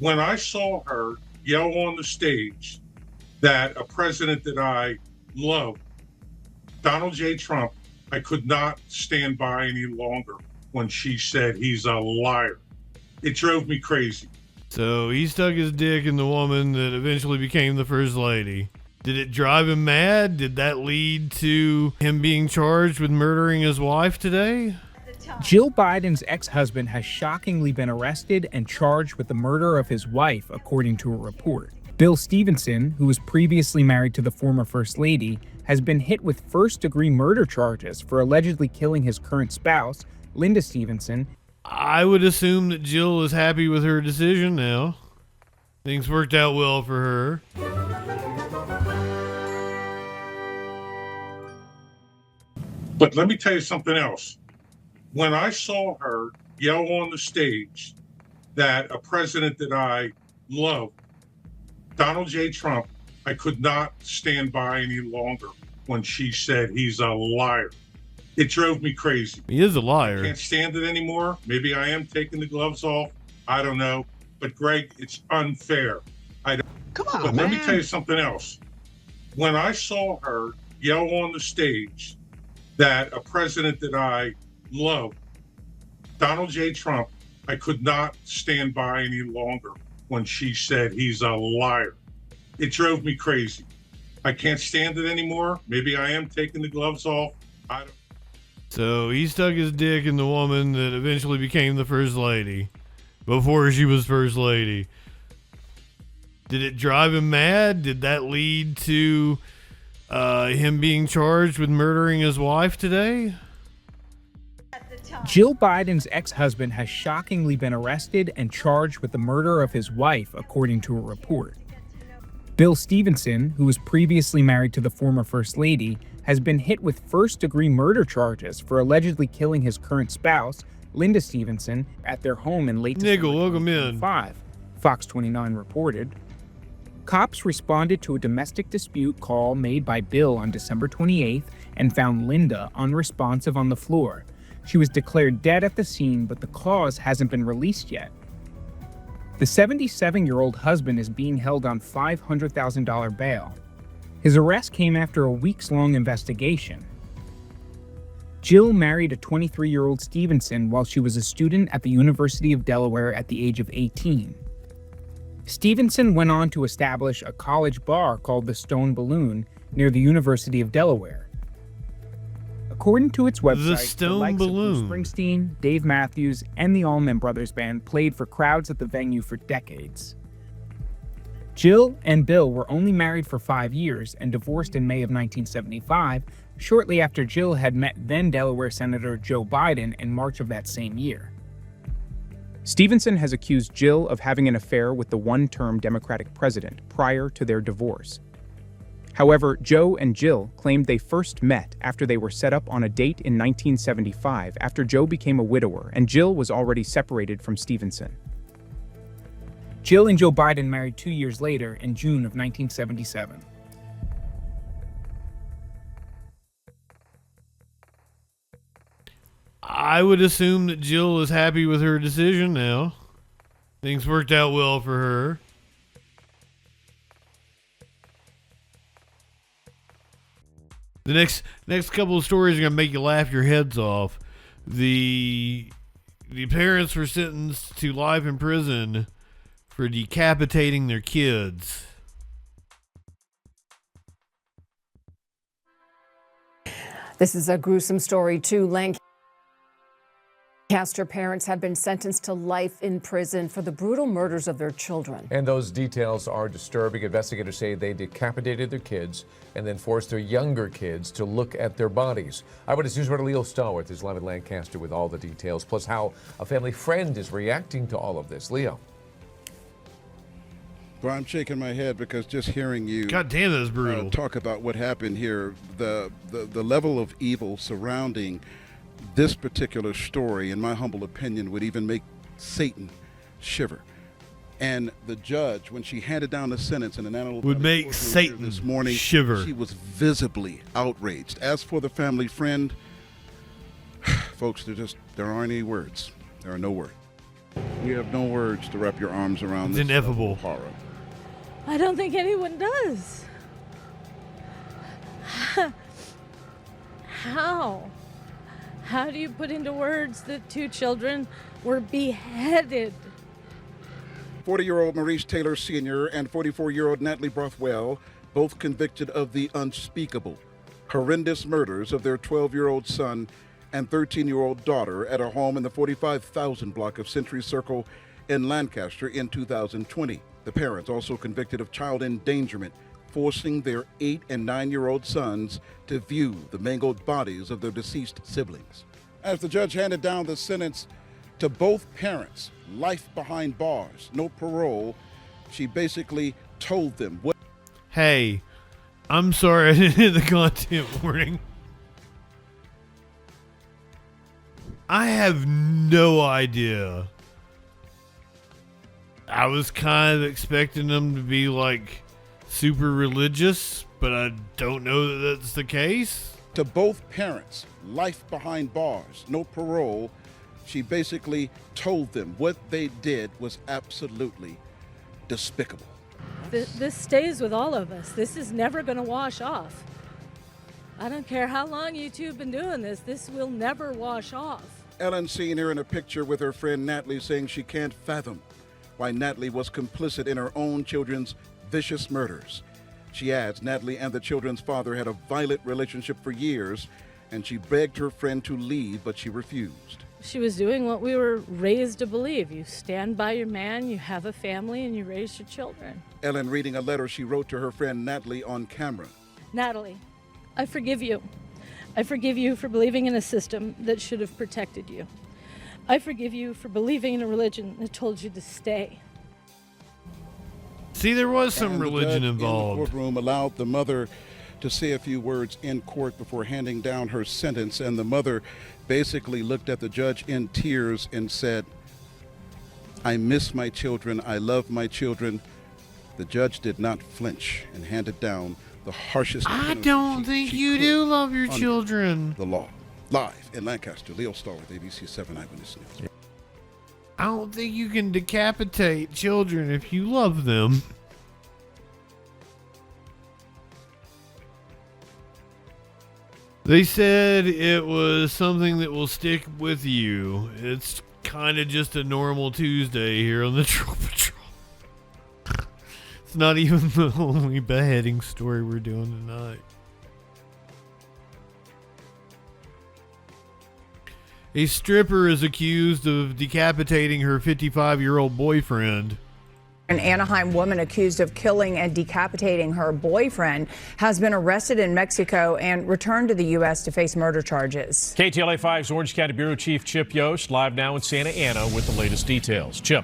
When I saw her yell on the stage that a president that I love, Donald J. Trump, I could not stand by any longer when she said he's a liar. It drove me crazy. So he stuck his dick in the woman that eventually became the first lady. Did it drive him mad? Did that lead to him being charged with murdering his wife today? Jill Biden's ex-husband has shockingly been arrested and charged with the murder of his wife, according to a report. Bill Stevenson, who was previously married to the former First Lady, has been hit with first-degree murder charges for allegedly killing his current spouse, Linda Stevenson. I would assume that Jill is happy with her decision now. Things worked out well for her. But let me tell you something else. When I saw her yell on the stage that a president that I love, Donald J. Trump, I could not stand by any longer when she said he's a liar. It drove me crazy. He is a liar. I can't stand it anymore. Maybe I am taking the gloves off. I don't know. But Greg, it's unfair. Come on, But man. let me tell you something else. When I saw her yell on the stage that a president that I love, Donald J. Trump, I could not stand by any longer when she said he's a liar. It drove me crazy. I can't stand it anymore. Maybe I am taking the gloves off. I don't. So he stuck his dick in the woman that eventually became the first lady before she was first lady. Did it drive him mad? Did that lead to him being charged with murdering his wife today? Jill Biden's ex-husband has shockingly been arrested and charged with the murder of his wife, according to a report. Bill Stevenson, who was previously married to the former First Lady, has been hit with first-degree murder charges for allegedly killing his current spouse, Linda Stevenson, at their home in late December welcome in. 2005, Fox 29 reported. Cops responded to a domestic dispute call made by Bill on December 28th and found Linda unresponsive on the floor. She was declared dead at the scene, but the cause hasn't been released yet. The 77-year-old husband is being held on $500,000 bail. His arrest came after a weeks-long investigation. Jill married a 23-year-old Stevenson while she was a student at the University of Delaware at the age of 18. Stevenson went on to establish a college bar called the Stone Balloon near the University of Delaware. According to its website, The Stone likes Balloon. of Bruce Springsteen, Dave Matthews, and the Allman Brothers Band played for crowds at the venue for decades. Jill and Bill were only married for 5 years and divorced in May of 1975, shortly after Jill had met then Delaware Senator Joe Biden in March of that same year. Stevenson has accused Jill of having an affair with the one-term Democratic president prior to their divorce. However, Joe and Jill claimed they first met after they were set up on a date in 1975 after Joe became a widower and Jill was already separated from Stevenson. Jill and Joe Biden married 2 years later in June of 1977. I would assume that Jill is happy with her decision now. Things worked out well for her. The next couple of stories are going to make you laugh your heads off. The parents were sentenced to life in prison for decapitating their kids. This is a gruesome story, too. Lancaster parents have been sentenced to life in prison for the brutal murders of their children. And those details are disturbing. Investigators say they decapitated their kids and then forced their younger kids to look at their bodies. Eyewitness News reporter Leo Stallworth is live in Lancaster with all the details, plus how a family friend is reacting to all of this. Leo. Well, I'm shaking my head because just hearing you God damn, that is brutal. talk about what happened here, the level of evil surrounding this particular story, in my humble opinion, would even make Satan shiver. And the judge, when she handed down the sentence in an analytical Would make Satan this morning, shiver. she was visibly outraged. As for the family friend, folks, there aren't any words. There are no words. You have no words to wrap your arms around It's this ineffable. horror. I don't think anyone does. How? How do you put into words that 2 children were beheaded? 40-year-old Maurice Taylor Sr. and 44-year-old Natalie Brothwell, both convicted of the unspeakable, horrendous murders of their 12-year-old son and 13-year-old daughter at a home in the 45,000 block of Century Circle in Lancaster in 2020. The parents also convicted of child endangerment, forcing their 8 and 9-year-old sons to view the mangled bodies of their deceased siblings. As the judge handed down the sentence to both parents, life behind bars, no parole, she basically told them what. Hey, I'm sorry I didn't hit the content warning. I have no idea. I was kind of expecting them to be like super religious, but I don't know that that's the case. To both parents, life behind bars, no parole, she basically told them what they did was absolutely despicable. This stays with all of us. This is never going to wash off. I don't care how long you two have been doing this. This will never wash off. Ellen seen her in a picture with her friend Natalie saying she can't fathom why Natalie was complicit in her own children's vicious murders. She adds Natalie and the children's father had a violent relationship for years, and she begged her friend to leave, but she refused. She was doing what we were raised to believe. You stand by your man, you have a family, and you raise your children. Ellen reading a letter she wrote to her friend Natalie on camera. Natalie, I forgive you. I forgive you for believing in a system that should have protected you. I forgive you for believing in a religion that told you to stay. See, there was some And the religion judge involved. in the courtroom allowed the mother to say a few words in court before handing down her sentence, and the mother basically looked at the judge in tears and said, "I miss my children, I love my children." The judge did not flinch and handed down the harshest I penalty don't think she you could do love your under children. the law. Live in Lancaster, Leo Starr with ABC 7 Eyewitness News. I don't think you can decapitate children if you love them. They said it was something that will stick with you. It's kind of just a normal Tuesday here on the Troll Patrol. It's not even the only beheading story we're doing tonight. A stripper is accused of decapitating her 55-year-old boyfriend. An Anaheim woman accused of killing and decapitating her boyfriend has been arrested in Mexico and returned to the U.S. to face murder charges. KTLA 5's Orange County Bureau Chief Chip Yost live now in Santa Ana with the latest details. Chip.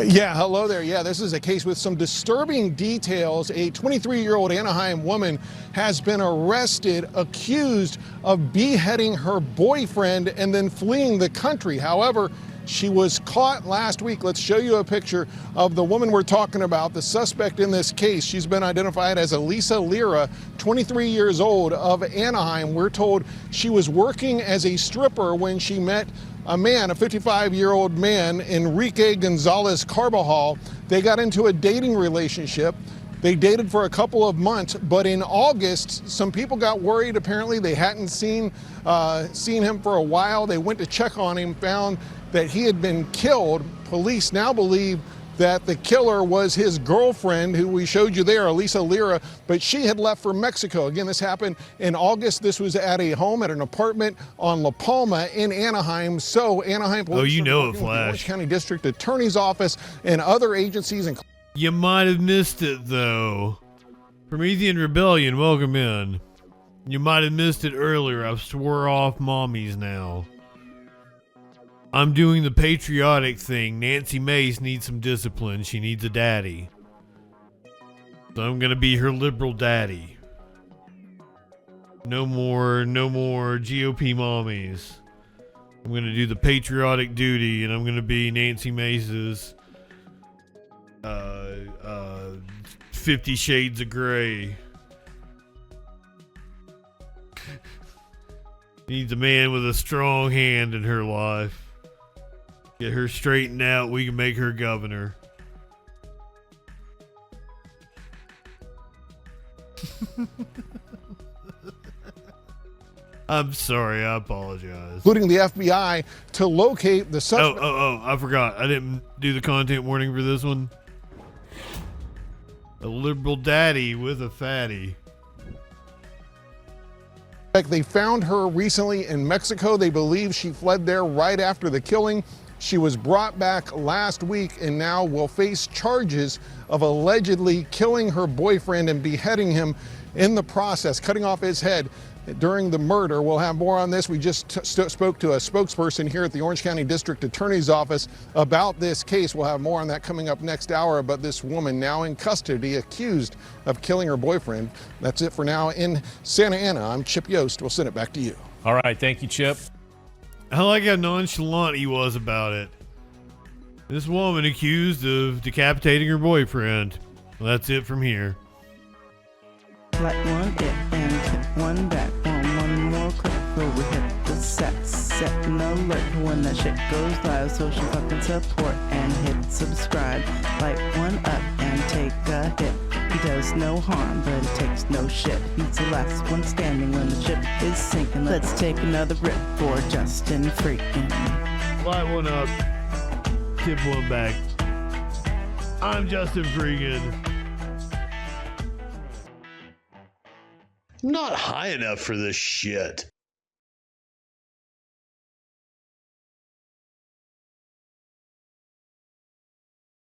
Yeah, hello there. Yeah, this is a case with some disturbing details. A 23-year-old Anaheim woman has been arrested, accused of beheading her boyfriend and then fleeing the country. However, she was caught last week. Let's show you a picture of the woman we're talking about, the suspect in this case. She's been identified as Elisa Lira, 23 years old, of Anaheim. We're told she was working as a stripper when she met a man, a 55-year-old man, Enrique Gonzalez Carbajal. They got into a dating relationship. They dated for a couple of months, but in August, some people got worried. Apparently, they hadn't seen him for a while. They went to check on him, found that he had been killed. Police now believe that the killer was his girlfriend, who we showed you there, Elisa Lira, but she had left for Mexico. Again, this happened in August. This was at a home, at an apartment on La Palma in Anaheim. So Anaheim Police, you know it, working with the Flash. Orange County District Attorney's Office and other agencies. You might have missed it, though. Promethean Rebellion, welcome in. You might have missed it earlier. I've swore off mommies now. I'm doing the patriotic thing. Nancy Mace needs some discipline. She needs a daddy. So I'm gonna be her liberal daddy. No more GOP mommies. I'm gonna do the patriotic duty, and I'm gonna be Nancy Mace's 50 Shades of Grey. Needs a man with a strong hand in her life. Get her straightened out. We can make her governor. I'm sorry. I apologize. Including the FBI to locate the suspect. Oh, I forgot. I didn't do the content warning for this one. A liberal daddy with a fatty. They found her recently in Mexico. They believe she fled there right after the killing. She was brought back last week and now will face charges of allegedly killing her boyfriend and beheading him in the process, cutting off his head during the murder. We'll have more on this. We just spoke to a spokesperson here at the Orange County District Attorney's Office about this case. We'll have more on that coming up next hour. But this woman now in custody, accused of killing her boyfriend. That's it for now in Santa Ana. I'm Chip Yost. We'll send it back to you. All right. Thank you, Chip. I like how nonchalant he was about it. This woman accused of decapitating her boyfriend. Well, that's it from here. Like one it and hit one back on one more click before we hit the set an alert when that shit goes live, so she fucking support and hit subscribe. Light one up and take a hit. He does no harm, but it takes no shit. He's the last one standing when the ship is sinking. Let's take another rip for JustinFREAKIN. Light one up, tip one back. I'm JustinFREAKIN. Not high enough for this shit.